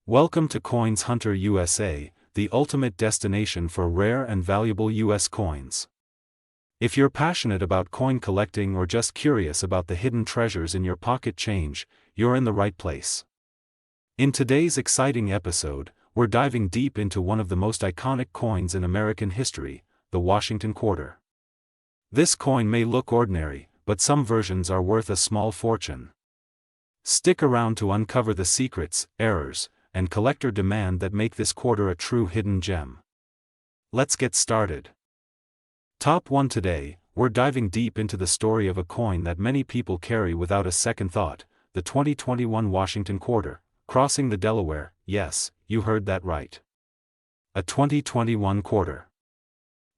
Welcome to Coins Hunter USA, the ultimate destination for rare and valuable US coins. If you're passionate about coin collecting or just curious about the hidden treasures in your pocket change, you're in the right place. In today's exciting episode, we're diving deep into one of the most iconic coins in American history, the Washington Quarter. This coin may look ordinary, but some versions are worth a small fortune. Stick around to uncover the secrets, errors, and collector demand that make this quarter a true hidden gem. Let's get started. Top 1 today, we're diving deep into the story of a coin that many people carry without a second thought, the 2021 Washington Quarter, crossing the Delaware. Yes, you heard that right. A 2021 quarter.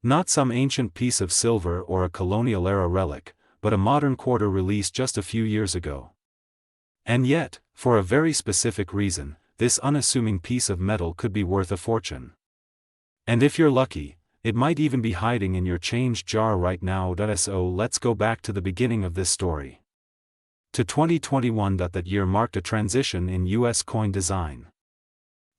Not some ancient piece of silver or a colonial-era relic, but a modern quarter released just a few years ago. And yet, for a very specific reason, this unassuming piece of metal could be worth a fortune. And if you're lucky, it might even be hiding in your change jar right now. So let's go back to the beginning of this story. To 2021. That year marked a transition in U.S. coin design.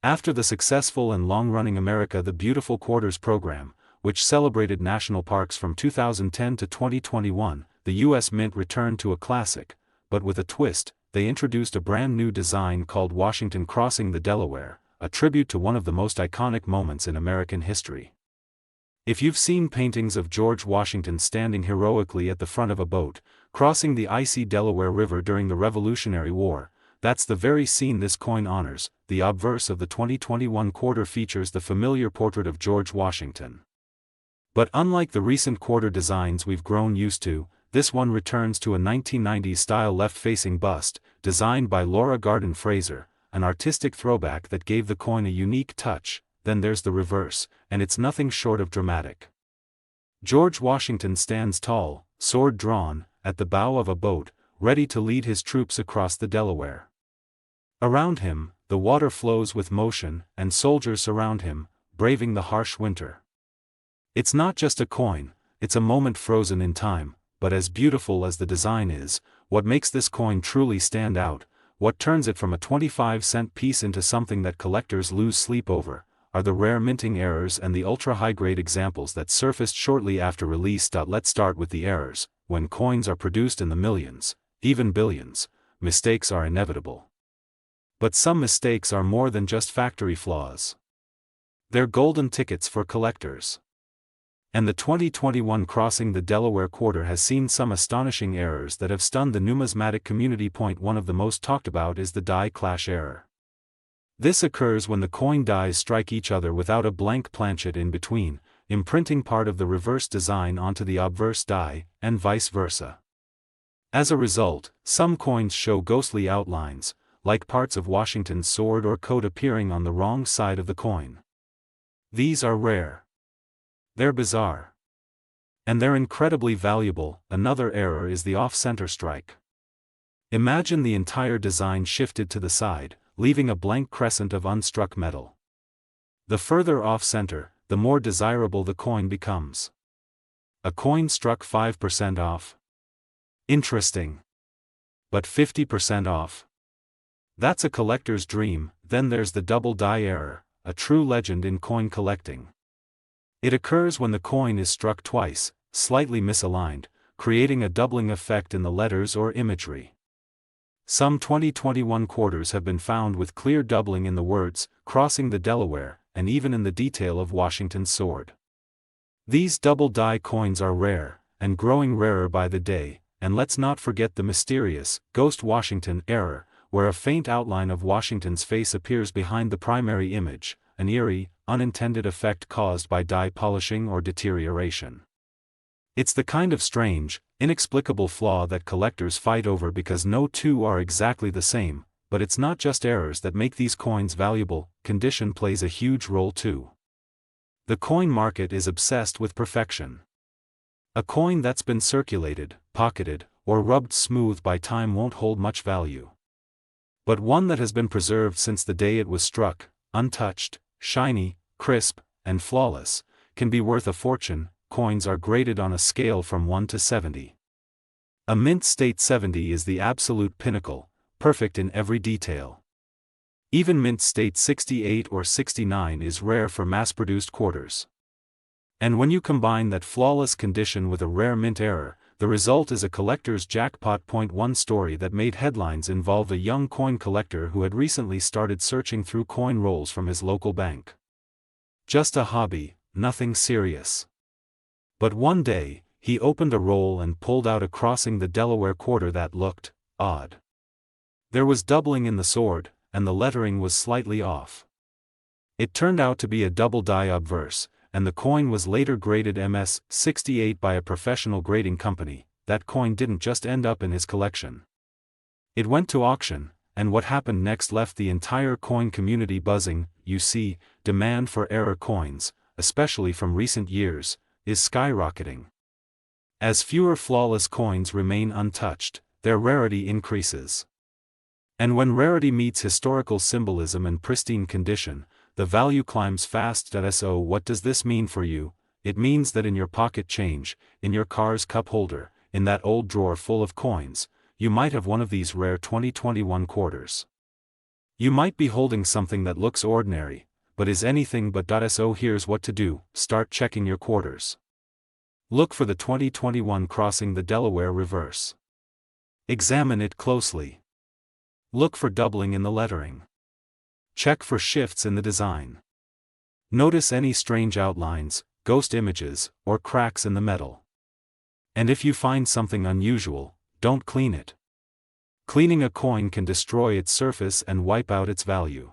After the successful and long-running America the Beautiful Quarters program, which celebrated national parks from 2010 to 2021, the U.S. Mint returned to a classic, but with a twist. They introduced a brand new design called Washington Crossing the Delaware, a tribute to one of the most iconic moments in American history. If you've seen paintings of George Washington standing heroically at the front of a boat, crossing the icy Delaware River during the Revolutionary War, that's the very scene this coin honors. The obverse of the 2021 quarter features the familiar portrait of George Washington. But unlike the recent quarter designs we've grown used to, this one returns to a 1990s-style left-facing bust, designed by Laura Garden Fraser, an artistic throwback that gave the coin a unique touch. Then there's the reverse, and it's nothing short of dramatic. George Washington stands tall, sword drawn, at the bow of a boat, ready to lead his troops across the Delaware. Around him, the water flows with motion, and soldiers surround him, braving the harsh winter. It's not just a coin, it's a moment frozen in time. But as beautiful as the design is, what makes this coin truly stand out, what turns it from a 25-cent piece into something that collectors lose sleep over, are the rare minting errors and the ultra-high-grade examples that surfaced shortly after release. Let's start with the errors. When coins are produced in the millions, even billions, mistakes are inevitable. But some mistakes are more than just factory flaws. They're golden tickets for collectors. And the 2021 Crossing the Delaware Quarter has seen some astonishing errors that have stunned the numismatic community. Point one of the most talked about is the die clash error. This occurs when the coin dies strike each other without a blank planchet in between, imprinting part of the reverse design onto the obverse die, and vice versa. As a result, some coins show ghostly outlines, like parts of Washington's sword or coat appearing on the wrong side of the coin. These are rare. They're bizarre. And they're incredibly valuable. Another error is the off-center strike. Imagine the entire design shifted to the side, leaving a blank crescent of unstruck metal. The further off-center, the more desirable the coin becomes. A coin struck 5% off. Interesting. But 50% off? That's a collector's dream. Then there's the double die error, a true legend in coin collecting. It occurs when the coin is struck twice, slightly misaligned, creating a doubling effect in the letters or imagery. Some 2021 quarters have been found with clear doubling in the words, "Crossing the Delaware," and even in the detail of Washington's sword. These double die coins are rare, and growing rarer by the day. And let's not forget the mysterious, Ghost Washington error, where a faint outline of Washington's face appears behind the primary image, an eerie, unintended effect caused by die polishing or deterioration. It's the kind of strange, inexplicable flaw that collectors fight over because no two are exactly the same. But it's not just errors that make these coins valuable, condition plays a huge role too. The coin market is obsessed with perfection. A coin that's been circulated, pocketed, or rubbed smooth by time won't hold much value. But one that has been preserved since the day it was struck, untouched, shiny, crisp, and flawless, can be worth a fortune. Coins are graded on a scale from 1 to 70. A mint state 70 is the absolute pinnacle, perfect in every detail. Even mint state 68 or 69 is rare for mass-produced quarters. And when you combine that flawless condition with a rare mint error, the result is a collector's jackpot. One story that made headlines involved a young coin collector who had recently started searching through coin rolls from his local bank. Just a hobby, nothing serious. But one day, he opened a roll and pulled out a crossing the Delaware quarter that looked odd. There was doubling in the sword, and the lettering was slightly off. It turned out to be a double die obverse, and the coin was later graded MS-68 by a professional grading company. That coin didn't just end up in his collection. It went to auction, and what happened next left the entire coin community buzzing. You see, demand for error coins, especially from recent years, is skyrocketing. As fewer flawless coins remain untouched, their rarity increases. And when rarity meets historical symbolism and pristine condition, the value climbs fast. So what does this mean for you? It means that in your pocket change, in your car's cup holder, in that old drawer full of coins, you might have one of these rare 2021 quarters. You might be holding something that looks ordinary, but is anything but. So here's what to do: start checking your quarters. Look for the 2021 crossing the Delaware reverse. Examine it closely. Look for doubling in the lettering. Check for shifts in the design. Notice any strange outlines, ghost images, or cracks in the metal. And if you find something unusual, don't clean it. Cleaning a coin can destroy its surface and wipe out its value.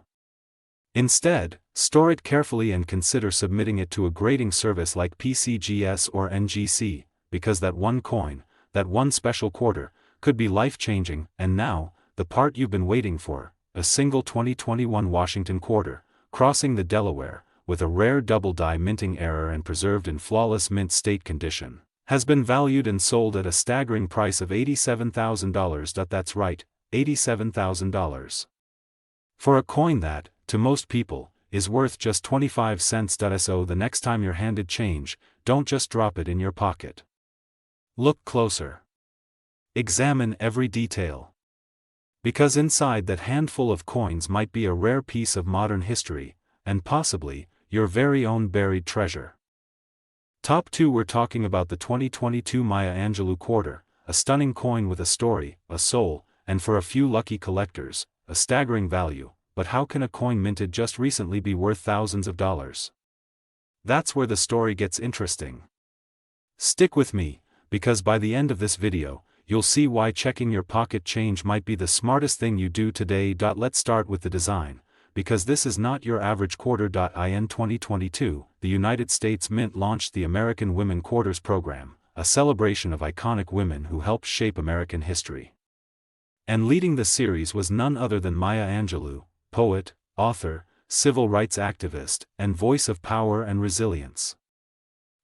Instead, store it carefully and consider submitting it to a grading service like PCGS or NGC, because that one coin, that one special quarter, could be life-changing. And now, the part you've been waiting for: a single 2021 Washington quarter, crossing the Delaware, with a rare double die minting error and preserved in flawless mint state condition, has been valued and sold at a staggering price of $87,000. That's right, $87,000. For a coin that, to most people, is worth just 25 cents. So the next time you're handed change, don't just drop it in your pocket. Look closer. Examine every detail. Because inside that handful of coins might be a rare piece of modern history, and possibly, your very own buried treasure. Top 2. We're talking about the 2022 Maya Angelou quarter, a stunning coin with a story, a soul, and for a few lucky collectors, a staggering value. But how can a coin minted just recently be worth thousands of dollars? That's where the story gets interesting. Stick with me, because by the end of this video, you'll see why checking your pocket change might be the smartest thing you do today. Let's start with the design, because this is not your average quarter. In 2022, the United States Mint launched the American Women Quarters program, a celebration of iconic women who helped shape American history. And leading the series was none other than Maya Angelou, poet, author, civil rights activist, and voice of power and resilience.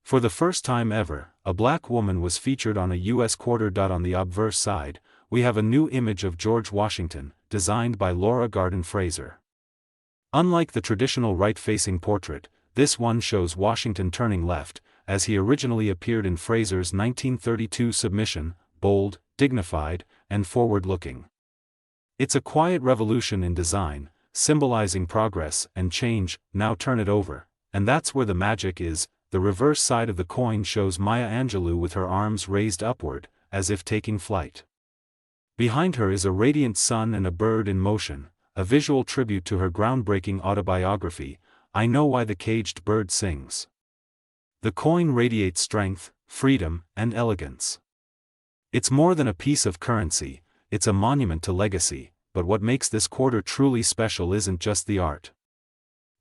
For the first time ever, a black woman was featured on a U.S. quarter. On the obverse side, we have a new image of George Washington, designed by Laura Garden Fraser. Unlike the traditional right-facing portrait, this one shows Washington turning left, as he originally appeared in Fraser's 1932 submission, bold, dignified, and forward-looking. It's a quiet revolution in design, symbolizing progress and change. Now turn it over, and that's where the magic is. The reverse side of the coin shows Maya Angelou with her arms raised upward, as if taking flight. Behind her is a radiant sun and a bird in motion, a visual tribute to her groundbreaking autobiography, I Know Why the Caged Bird Sings. The coin radiates strength, freedom, and elegance. It's more than a piece of currency, it's a monument to legacy. But what makes this quarter truly special isn't just the art.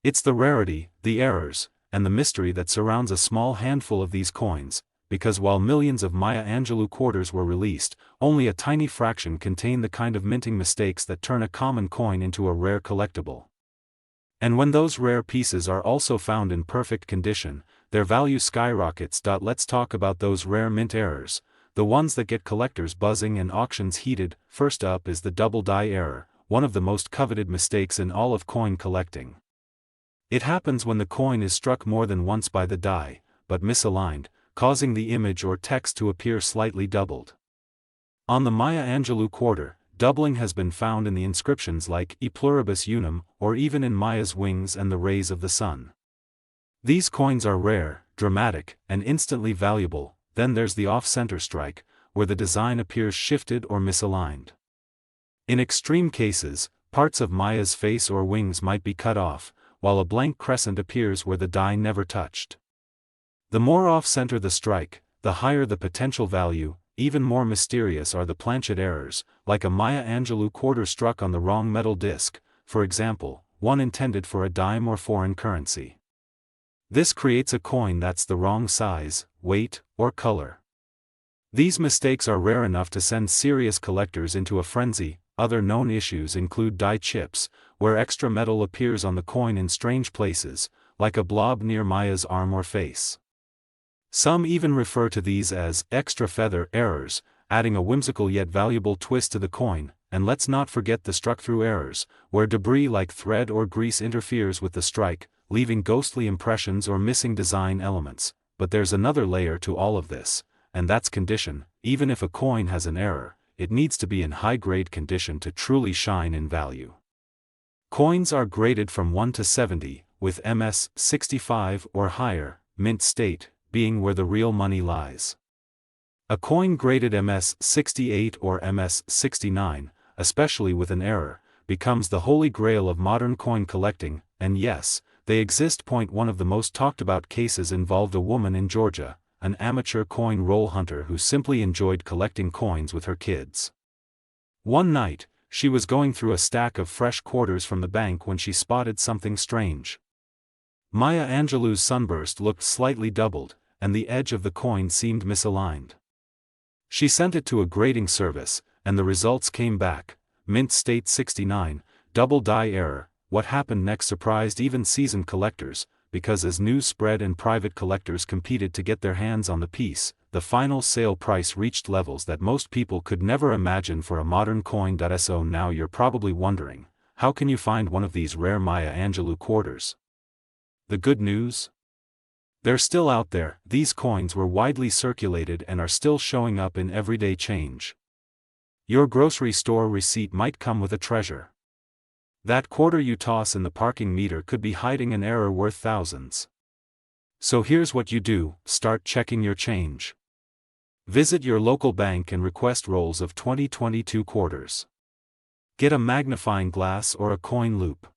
It's the rarity, the errors, and the mystery that surrounds a small handful of these coins, because while millions of Maya Angelou quarters were released, only a tiny fraction contain the kind of minting mistakes that turn a common coin into a rare collectible. And when those rare pieces are also found in perfect condition, their value skyrockets. Let's talk about those rare mint errors, the ones that get collectors buzzing and auctions heated. First up is the double die error, one of the most coveted mistakes in all of coin collecting. It happens when the coin is struck more than once by the die, but misaligned, causing the image or text to appear slightly doubled. On the Maya Angelou quarter, doubling has been found in the inscriptions like E pluribus unum, or even in Maya's wings and the rays of the sun. These coins are rare, dramatic, and instantly valuable. Then there's the off-center strike, where the design appears shifted or misaligned. In extreme cases, parts of Maya's face or wings might be cut off, while a blank crescent appears where the die never touched. The more off-center the strike, the higher the potential value. Even more mysterious are the planchet errors, like a Maya Angelou quarter struck on the wrong metal disc, for example, one intended for a dime or foreign currency. This creates a coin that's the wrong size, weight, or color. These mistakes are rare enough to send serious collectors into a frenzy. Other known issues include die chips, where extra metal appears on the coin in strange places, like a blob near Maya's arm or face. Some even refer to these as extra feather errors, adding a whimsical yet valuable twist to the coin. And let's not forget the struck-through errors, where debris like thread or grease interferes with the strike, leaving ghostly impressions or missing design elements. But there's another layer to all of this, and that's condition. Even if a coin has an error, it needs to be in high-grade condition to truly shine in value. Coins are graded from 1 to 70, with MS 65 or higher, mint state, being where the real money lies. A coin graded MS 68 or MS 69, especially with an error, becomes the holy grail of modern coin collecting, and yes, they exist. One of the most talked about cases involved a woman in Georgia, an amateur coin roll hunter who simply enjoyed collecting coins with her kids. One night, she was going through a stack of fresh quarters from the bank when she spotted something strange. Maya Angelou's sunburst looked slightly doubled, and the edge of the coin seemed misaligned. She sent it to a grading service, and the results came back: mint state 69, double die error. What happened next surprised even seasoned collectors, because as news spread and private collectors competed to get their hands on the piece, the final sale price reached levels that most people could never imagine for a modern coin. So now you're probably wondering, how can you find one of these rare Maya Angelou quarters? The good news? They're still out there. These coins were widely circulated and are still showing up in everyday change. Your grocery store receipt might come with a treasure. That quarter you toss in the parking meter could be hiding an error worth thousands. So here's what you do: start checking your change. Visit your local bank and request rolls of 2022 quarters. Get a magnifying glass or a coin loop.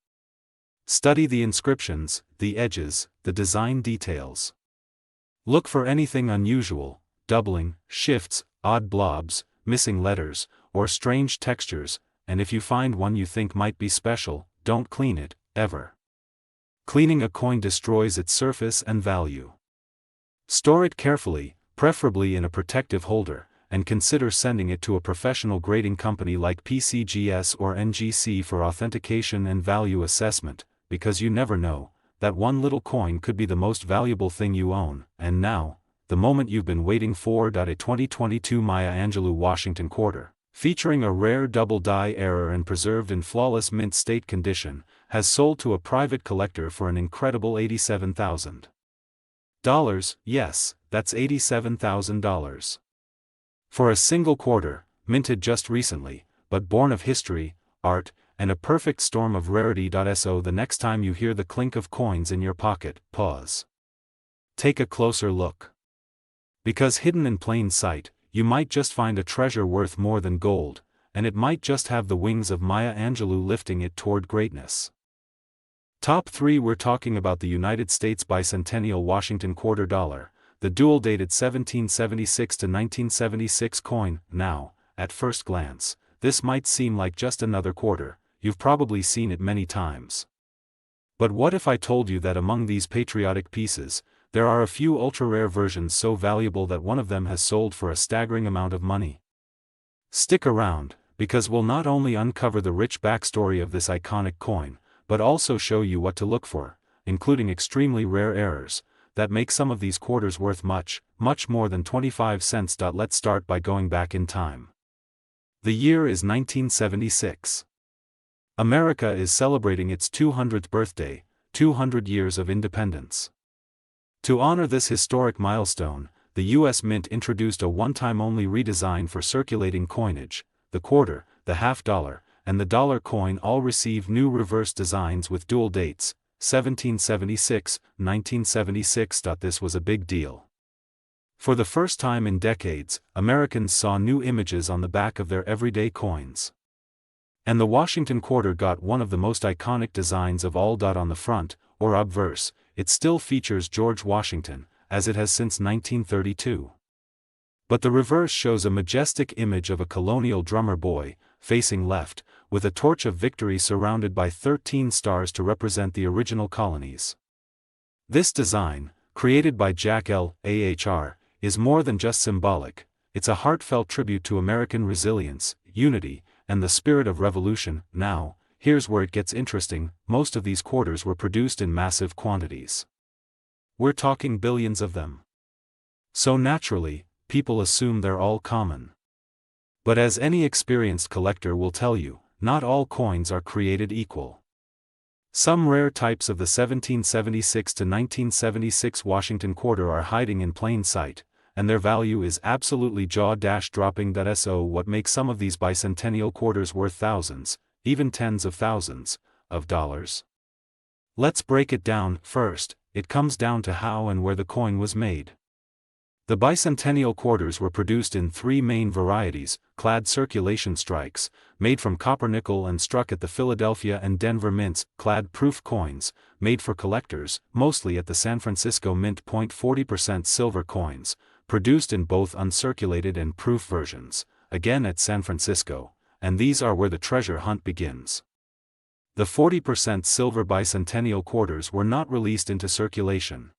Study the inscriptions, the edges, the design details. Look for anything unusual: doubling, shifts, odd blobs, missing letters, or strange textures, and if you find one you think might be special, don't clean it, ever. Cleaning a coin destroys its surface and value. Store it carefully, preferably in a protective holder, and consider sending it to a professional grading company like PCGS or NGC for authentication and value assessment, because you never know, that one little coin could be the most valuable thing you own. And now, the moment you've been waiting for: a 2022 Maya Angelou Washington quarter, featuring a rare double die error and preserved in flawless mint state condition, has sold to a private collector for an incredible $87,000. Yes, that's $87,000. For a single quarter, minted just recently, but born of history, art, and a perfect storm of rarity. So the next time you hear the clink of coins in your pocket, pause. Take a closer look. Because hidden in plain sight, you might just find a treasure worth more than gold, and it might just have the wings of Maya Angelou lifting it toward greatness. Top 3. We're talking about the United States Bicentennial Washington Quarter Dollar, the dual-dated 1776 to 1976 coin. Now, at first glance, this might seem like just another quarter. You've probably seen it many times. But what if I told you that among these patriotic pieces, there are a few ultra-rare versions so valuable that one of them has sold for a staggering amount of money? Stick around, because we'll not only uncover the rich backstory of this iconic coin, but also show you what to look for, including extremely rare errors, that make some of these quarters worth much, much more than 25 cents. Let's start by going back in time. The year is 1976. America is celebrating its 200th birthday, 200 years of independence. To honor this historic milestone, the U.S. Mint introduced a one-time only redesign for circulating coinage, the quarter, the half dollar, and the dollar coin all receive new reverse designs with dual dates, 1776, 1976. This was a big deal. For the first time in decades, Americans saw new images on the back of their everyday coins. And the Washington quarter got one of the most iconic designs of all. On the front, or obverse, it still features George Washington, as it has since 1932. But the reverse shows a majestic image of a colonial drummer boy, facing left, with a torch of victory surrounded by 13 stars to represent the original colonies. This design, created by Jack L. Ahr, is more than just symbolic. It's a heartfelt tribute to American resilience, unity, and the spirit of revolution. Now, here's where it gets interesting: most of these quarters were produced in massive quantities. We're talking billions of them. So naturally, people assume they're all common. But as any experienced collector will tell you, not all coins are created equal. Some rare types of the 1776 to 1976 Washington quarter are hiding in plain sight, and their value is absolutely jaw-dropping. So what makes some of these bicentennial quarters worth thousands, even tens of thousands, of dollars? Let's break it down. First, it comes down to how and where the coin was made. The bicentennial quarters were produced in three main varieties: clad circulation strikes, made from copper nickel and struck at the Philadelphia and Denver mints; clad proof coins, made for collectors, mostly at the San Francisco Mint; 40% silver coins, produced in both uncirculated and proof versions, again at San Francisco, and these are where the treasure hunt begins. The 40% silver bicentennial quarters were not released into circulation.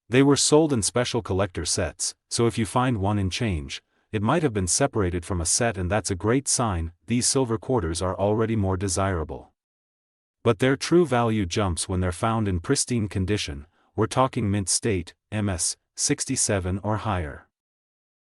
They were sold in special collector sets, so if you find one in change, it might have been separated from a set, and that's a great sign. These silver quarters are already more desirable. But their true value jumps when they're found in pristine condition. We're talking mint state, MS 67 or higher.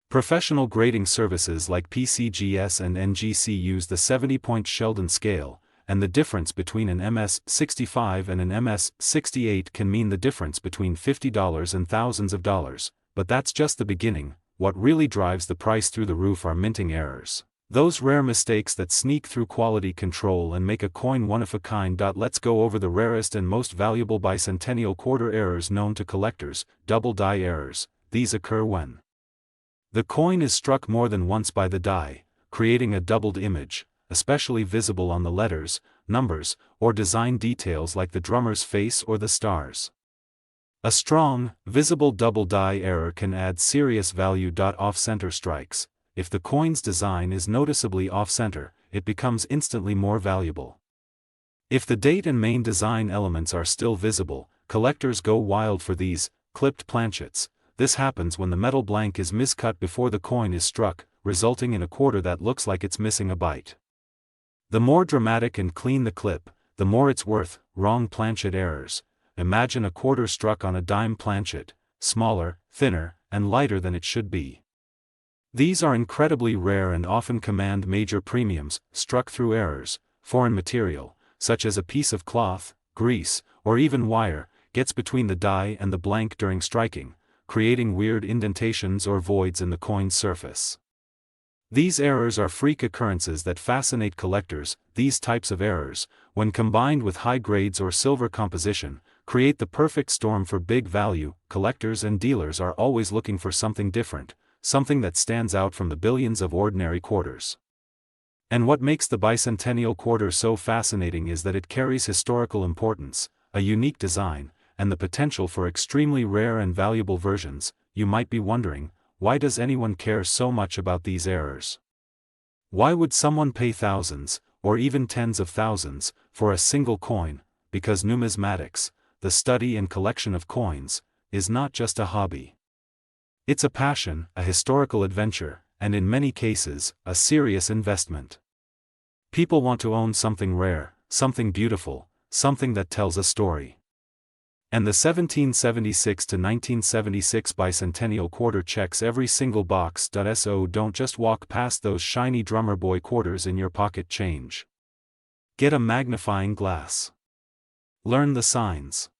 Professional grading services like PCGS and NGC use the 70-point Sheldon scale, and the difference between an MS 65 and an MS 68 can mean the difference between $50 and thousands of dollars. But that's just the beginning. What really drives the price through the roof are minting errors. Those rare mistakes that sneak through quality control and make a coin one of a kind. Let's go over the rarest and most valuable bicentennial quarter errors known to collectors. Double die errors. These occur when the coin is struck more than once by the die, creating a doubled image, especially visible on the letters, numbers, or design details like the drummer's face or the stars. A strong, visible double die error can add serious value. Off-center strikes. If the coin's design is noticeably off-center, it becomes instantly more valuable. If the date and main design elements are still visible, collectors go wild for these clipped planchets. This happens when the metal blank is miscut before the coin is struck, resulting in a quarter that looks like it's missing a bite. The more dramatic and clean the clip, the more it's worth. Wrong planchet errors. Imagine a quarter struck on a dime planchet, smaller, thinner, and lighter than it should be. These are incredibly rare and often command major premiums. Struck through errors. Foreign material, such as a piece of cloth, grease, or even wire, gets between the die and the blank during striking, creating weird indentations or voids in the coin's surface. These errors are freak occurrences that fascinate collectors. These types of errors, when combined with high grades or silver composition, create the perfect storm for big value. Collectors and dealers are always looking for something different, something that stands out from the billions of ordinary quarters. And what makes the bicentennial quarter so fascinating is that it carries historical importance, a unique design, and the potential for extremely rare and valuable versions. You might be wondering, why does anyone care so much about these errors? Why would someone pay thousands, or even tens of thousands, for a single coin? Because numismatics, the study and collection of coins, is not just a hobby. It's a passion, a historical adventure, and in many cases, a serious investment. People want to own something rare, something beautiful, something that tells a story. And the 1776 to 1976 bicentennial quarter checks every single box. So don't just walk past those shiny drummer boy quarters in your pocket change. Get a magnifying glass. Learn the signs.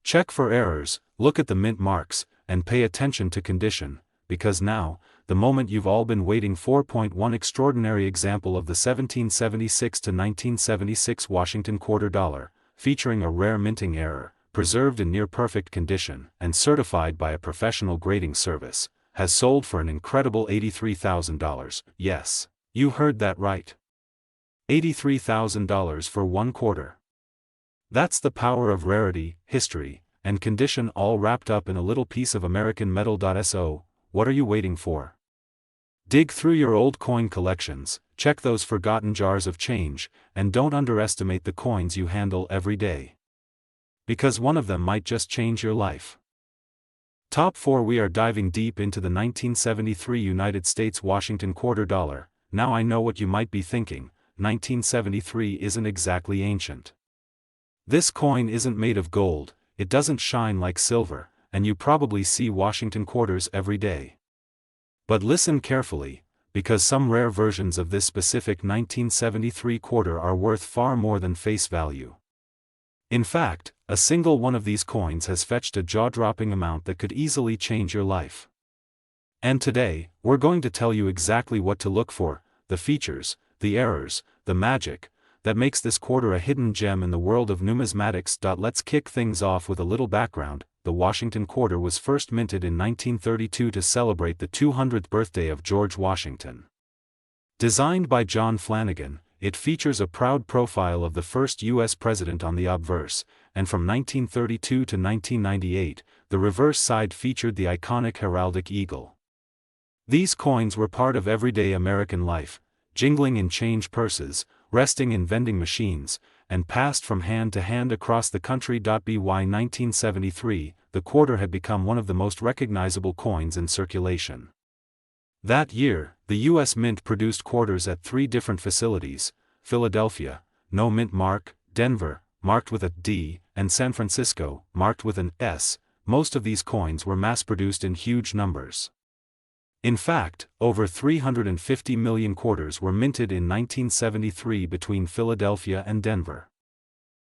Check for errors, look at the mint marks, and pay attention to condition. because now, the moment you've all been waiting for. 1 Extraordinary example of the 1776 to 1976 Washington quarter dollar, featuring a rare minting error, preserved in near-perfect condition and certified by a professional grading service, has sold for an incredible $83,000. Yes, you heard that right. $83,000 for 1 quarter. That's the power of rarity, history, and condition all wrapped up in a little piece of American metal. So, what are you waiting for? Dig through your old coin collections, check those forgotten jars of change, and don't underestimate the coins you handle every day. Because one of them might just change your life. Top 4. We are diving deep into the 1973 United States Washington quarter dollar. Now I know what you might be thinking, 1973 isn't exactly ancient. This coin isn't made of gold, it doesn't shine like silver, and you probably see Washington quarters every day. But listen carefully, because some rare versions of this specific 1973 quarter are worth far more than face value. In fact, a single one of these coins has fetched a jaw-dropping amount that could easily change your life. And today, we're going to tell you exactly what to look for, the features, the errors, the magic, that makes this quarter a hidden gem in the world of numismatics. Let's kick things off with a little background. The Washington quarter was first minted in 1932 to celebrate the 200th birthday of George Washington. Designed by John Flanagan, it features a proud profile of the first U.S. president on the obverse, and from 1932 to 1998, the reverse side featured the iconic heraldic eagle. These coins were part of everyday American life, jingling in change purses, resting in vending machines, and passed from hand to hand across the country. By 1973, the quarter had become one of the most recognizable coins in circulation. That year, the U.S. Mint produced quarters at 3 different facilities: Philadelphia, no mint mark; Denver, marked with a D; and San Francisco, marked with an S. Most of these coins were mass-produced in huge numbers. In fact, over 350 million quarters were minted in 1973 between Philadelphia and Denver.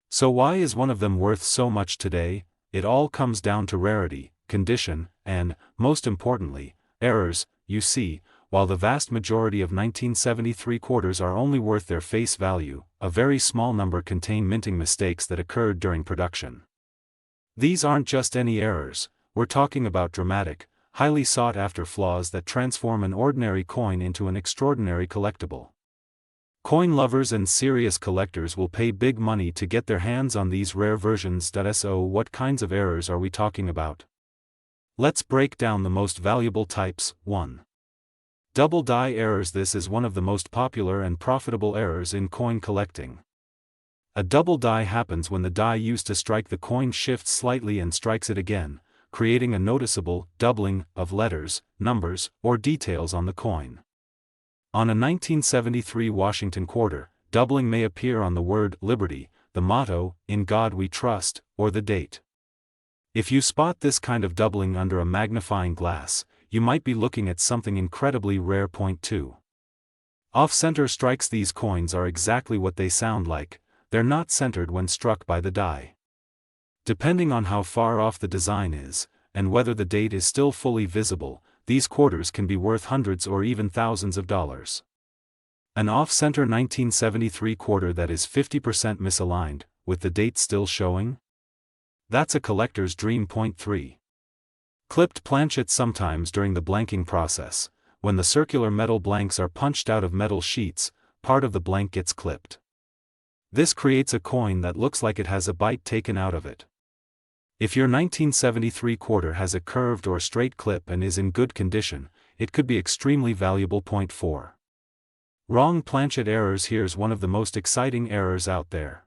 So why is one of them worth so much today? It all comes down to rarity, condition, and, most importantly, errors. You see, while the vast majority of 1973 quarters are only worth their face value, a very small number contain minting mistakes that occurred during production. These aren't just any errors, we're talking about dramatic, highly sought-after flaws that transform an ordinary coin into an extraordinary collectible. Coin lovers and serious collectors will pay big money to get their hands on these rare versions. So what kinds of errors are we talking about? Let's break down the most valuable types. 1. Double die errors. This is one of the most popular and profitable errors in coin collecting. A double die happens when the die used to strike the coin shifts slightly and strikes it again, creating a noticeable doubling of letters, numbers, or details on the coin. On a 1973 Washington quarter, doubling may appear on the word Liberty, the motto, "In God We Trust," or the date. If you spot this kind of doubling under a magnifying glass, you might be looking at something incredibly rare. 2. Off-center strikes. These coins are exactly what they sound like, they're not centered when struck by the die. Depending on how far off the design is, and whether the date is still fully visible, these quarters can be worth hundreds or even thousands of dollars. An off-center 1973 quarter that is 50% misaligned, with the date still showing? That's a collector's dream. 3. Clipped planchets. Sometimes during the blanking process, when the circular metal blanks are punched out of metal sheets, part of the blank gets clipped. This creates a coin that looks like it has a bite taken out of it. If your 1973 quarter has a curved or straight clip and is in good condition, it could be extremely valuable. 4. Wrong planchet errors. Here's one of the most exciting errors out there.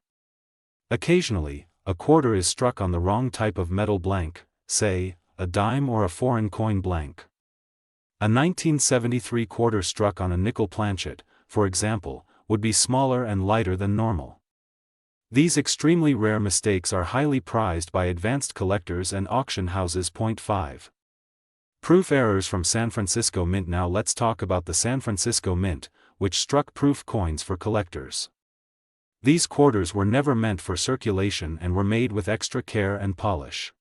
Occasionally, a quarter is struck on the wrong type of metal blank, say, a dime or a foreign coin blank. A 1973 quarter struck on a nickel planchet, for example, would be smaller and lighter than normal. These extremely rare mistakes are highly prized by advanced collectors and auction houses. 5. Proof errors from San Francisco Mint. Now let's talk about the San Francisco Mint, which struck proof coins for collectors. These quarters were never meant for circulation and were made with extra care and polish.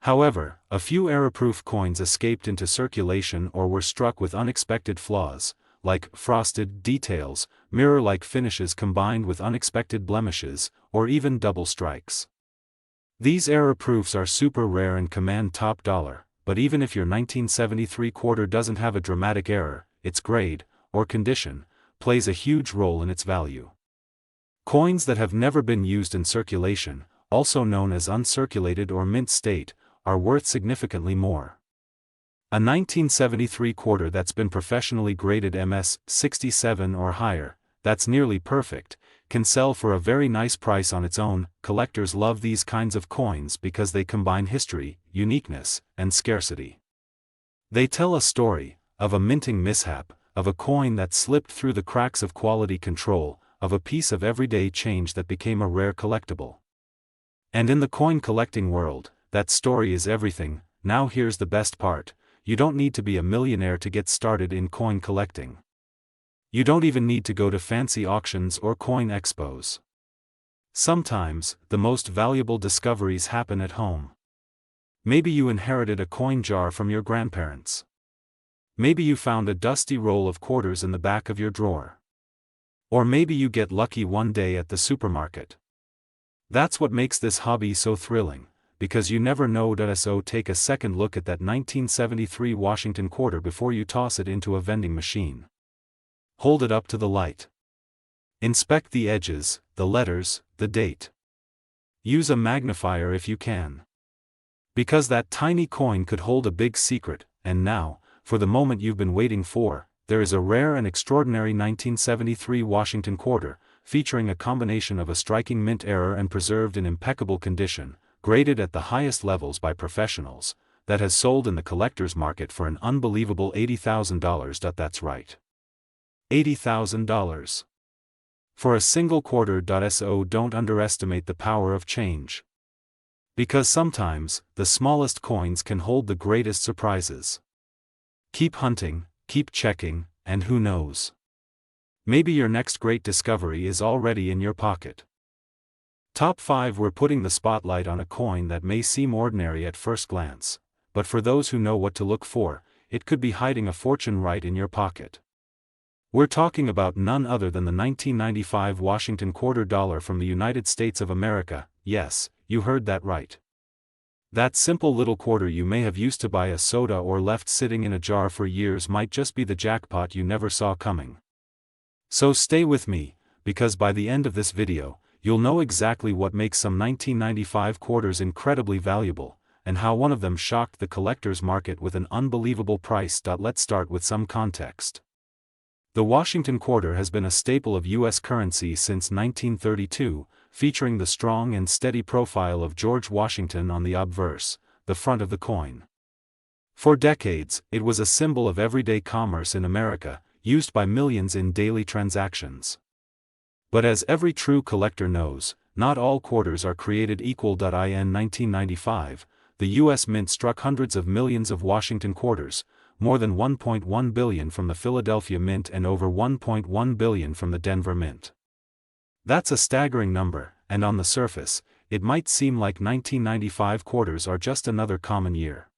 However, a few error-proof coins escaped into circulation or were struck with unexpected flaws, like frosted details, mirror-like finishes combined with unexpected blemishes, or even double strikes. These error proofs are super rare and command top dollar, but even if your 1973 quarter doesn't have a dramatic error, its grade, or condition, plays a huge role in its value. Coins that have never been used in circulation, also known as uncirculated or mint state, are worth significantly more. A 1973 quarter that's been professionally graded MS 67 or higher, that's nearly perfect, can sell for a very nice price on its own. Collectors love these kinds of coins because they combine history, uniqueness, and scarcity. They tell a story of a minting mishap, of a coin that slipped through the cracks of quality control, of a piece of everyday change that became a rare collectible. And in the coin collecting world, that story is everything. Now here's the best part: you don't need to be a millionaire to get started in coin collecting. You don't even need to go to fancy auctions or coin expos. Sometimes, the most valuable discoveries happen at home. Maybe you inherited a coin jar from your grandparents. Maybe you found a dusty roll of quarters in the back of your drawer. Or maybe you get lucky one day at the supermarket. That's what makes this hobby so thrilling, because you never know. So take a second look at that 1973 Washington quarter before you toss it into a vending machine. Hold it up to the light. Inspect the edges, the letters, the date. Use a magnifier if you can. Because that tiny coin could hold a big secret. And now, for the moment you've been waiting for, there is a rare and extraordinary 1973 Washington quarter, featuring a combination of a striking mint error and preserved in impeccable condition, graded at the highest levels by professionals, that has sold in the collector's market for an unbelievable $80,000. That's right. $80,000. For a single quarter. So don't underestimate the power of change. Because sometimes, the smallest coins can hold the greatest surprises. Keep hunting, keep checking, and who knows? Maybe your next great discovery is already in your pocket. Top 5. We're putting the spotlight on a coin that may seem ordinary at first glance, but for those who know what to look for, it could be hiding a fortune right in your pocket. We're talking about none other than the 1995 Washington quarter dollar from the United States of America. Yes, you heard that right. That simple little quarter you may have used to buy a soda or left sitting in a jar for years might just be the jackpot you never saw coming. So stay with me, because by the end of this video, you'll know exactly what makes some 1995 quarters incredibly valuable, and how one of them shocked the collector's market with an unbelievable price. Let's start with some context. The Washington quarter has been a staple of U.S. currency since 1932, featuring the strong and steady profile of George Washington on the obverse, the front of the coin. For decades, it was a symbol of everyday commerce in America, used by millions in daily transactions. But as every true collector knows, not all quarters are created equal. In 1995, the U.S. Mint struck hundreds of millions of Washington quarters, more than 1.1 billion from the Philadelphia Mint and over 1.1 billion from the Denver Mint. That's a staggering number, and on the surface, it might seem like 1995 quarters are just another common year.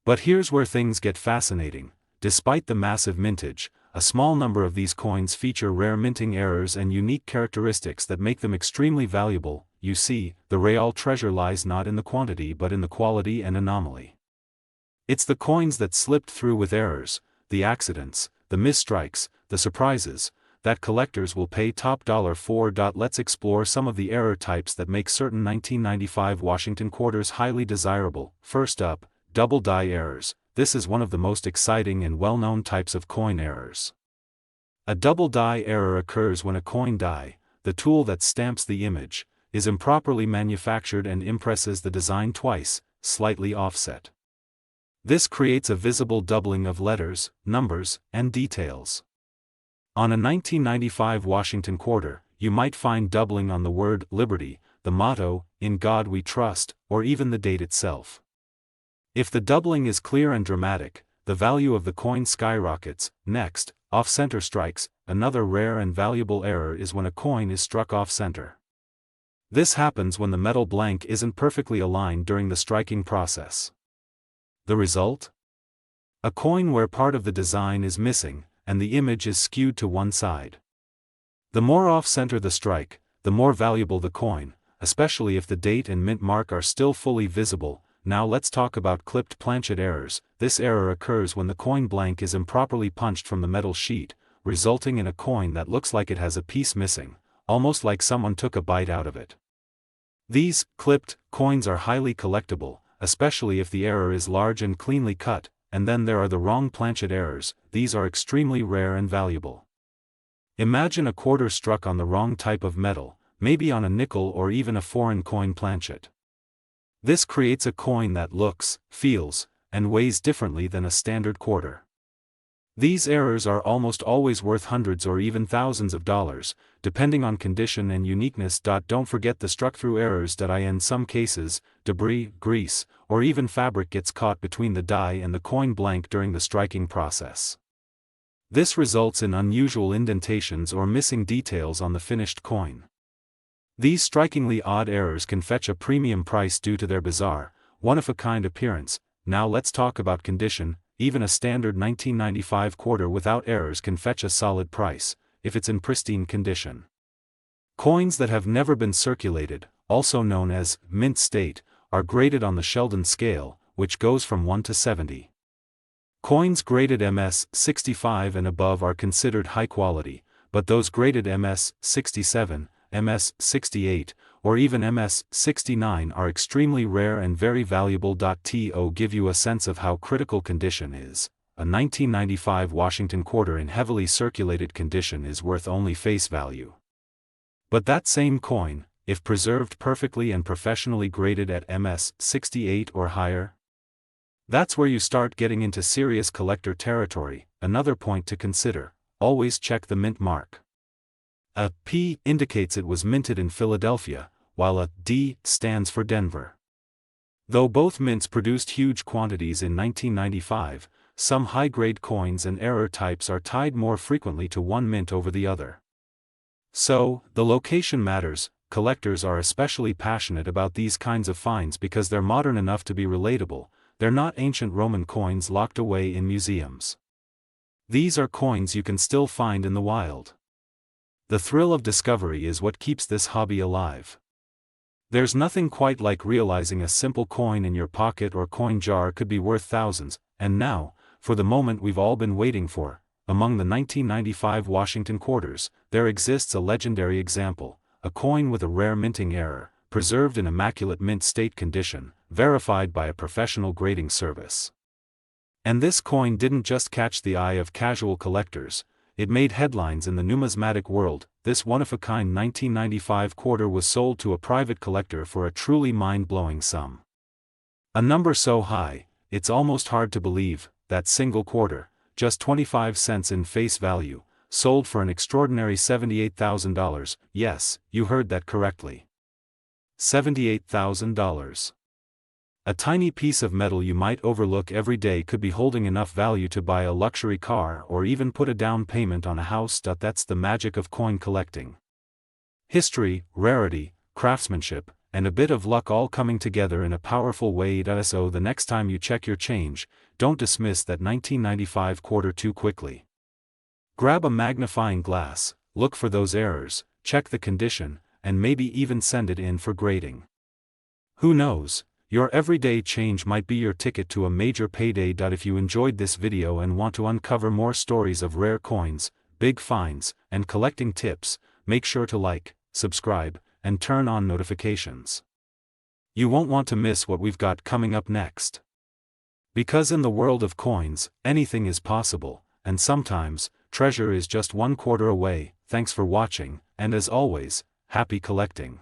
But here's where things get fascinating. Despite the massive mintage, a small number of these coins feature rare minting errors and unique characteristics that make them extremely valuable. You see, the real treasure lies not in the quantity but in the quality and anomaly. It's the coins that slipped through with errors, the accidents, the misstrikes, the surprises, that collectors will pay top dollar for. Let's explore some of the error types that make certain 1995 Washington quarters highly desirable. First up, double die errors. This is one of the most exciting and well-known types of coin errors. A double die error occurs when a coin die, the tool that stamps the image, is improperly manufactured and impresses the design twice, slightly offset. This creates a visible doubling of letters, numbers, and details. On a 1995 Washington quarter, you might find doubling on the word Liberty, the motto, "In God We Trust," or even the date itself. If the doubling is clear and dramatic, the value of the coin skyrockets. Next, off-center strikes. Another rare and valuable error is when a coin is struck off-center. This happens when the metal blank isn't perfectly aligned during the striking process. The result? A coin where part of the design is missing, and the image is skewed to one side. The more off-center the strike, the more valuable the coin, especially if the date and mint mark are still fully visible. Now let's talk about clipped planchet errors. This error occurs when the coin blank is improperly punched from the metal sheet, resulting in a coin that looks like it has a piece missing, almost like someone took a bite out of it. These clipped coins are highly collectible, especially if the error is large and cleanly cut, and then there are the wrong planchet errors. These are extremely rare and valuable. Imagine a quarter struck on the wrong type of metal, maybe on a nickel or even a foreign coin planchet. This creates a coin that looks, feels, and weighs differently than a standard quarter. These errors are almost always worth hundreds or even thousands of dollars, depending on condition and uniqueness. Don't forget the struck-through errors. In some cases, debris, grease, or even fabric gets caught between the die and the coin blank during the striking process. This results in unusual indentations or missing details on the finished coin. These strikingly odd errors can fetch a premium price due to their bizarre, one-of-a-kind appearance. Now let's talk about condition. Even a standard 1995 quarter without errors can fetch a solid price, if it's in pristine condition. Coins that have never been circulated, also known as mint state, are graded on the Sheldon scale, which goes from 1 to 70. Coins graded MS 65 and above are considered high quality, but those graded MS 67, MS 68, or even MS 69 are extremely rare and very valuable. To give you a sense of how critical condition is, a 1995 Washington quarter in heavily circulated condition is worth only face value. But that same coin, if preserved perfectly and professionally graded at MS 68 or higher, that's where you start getting into serious collector territory. Another point to consider: always check the mint mark. A P indicates it was minted in Philadelphia, while a D stands for Denver. Though both mints produced huge quantities in 1995, some high-grade coins and error types are tied more frequently to one mint over the other. So, the location matters. Collectors are especially passionate about these kinds of finds because they're modern enough to be relatable. They're not ancient Roman coins locked away in museums. These are coins you can still find in the wild. The thrill of discovery is what keeps this hobby alive. There's nothing quite like realizing a simple coin in your pocket or coin jar could be worth thousands. And now, for the moment we've all been waiting for. Among the 1995 Washington quarters, there exists a legendary example, a coin with a rare minting error, preserved in immaculate mint state condition, verified by a professional grading service. And this coin didn't just catch the eye of casual collectors, it made headlines in the numismatic world. This one-of-a-kind 1995 quarter was sold to a private collector for a truly mind-blowing sum. A number so high, it's almost hard to believe. That single quarter, just 25 cents in face value, sold for an extraordinary $78,000. Yes, you heard that correctly. $78,000. A tiny piece of metal you might overlook every day could be holding enough value to buy a luxury car or even put a down payment on a house. That's the magic of coin collecting. History, rarity, craftsmanship, and a bit of luck all coming together in a powerful way. So the next time you check your change, don't dismiss that 1995 quarter too quickly. Grab a magnifying glass, look for those errors, check the condition, and maybe even send it in for grading. Who knows? Your everyday change might be your ticket to a major payday. If you enjoyed this video and want to uncover more stories of rare coins, big finds, and collecting tips, make sure to like, subscribe, and turn on notifications. You won't want to miss what we've got coming up next. Because in the world of coins, anything is possible, and sometimes, treasure is just one quarter away. Thanks for watching, and as always, happy collecting.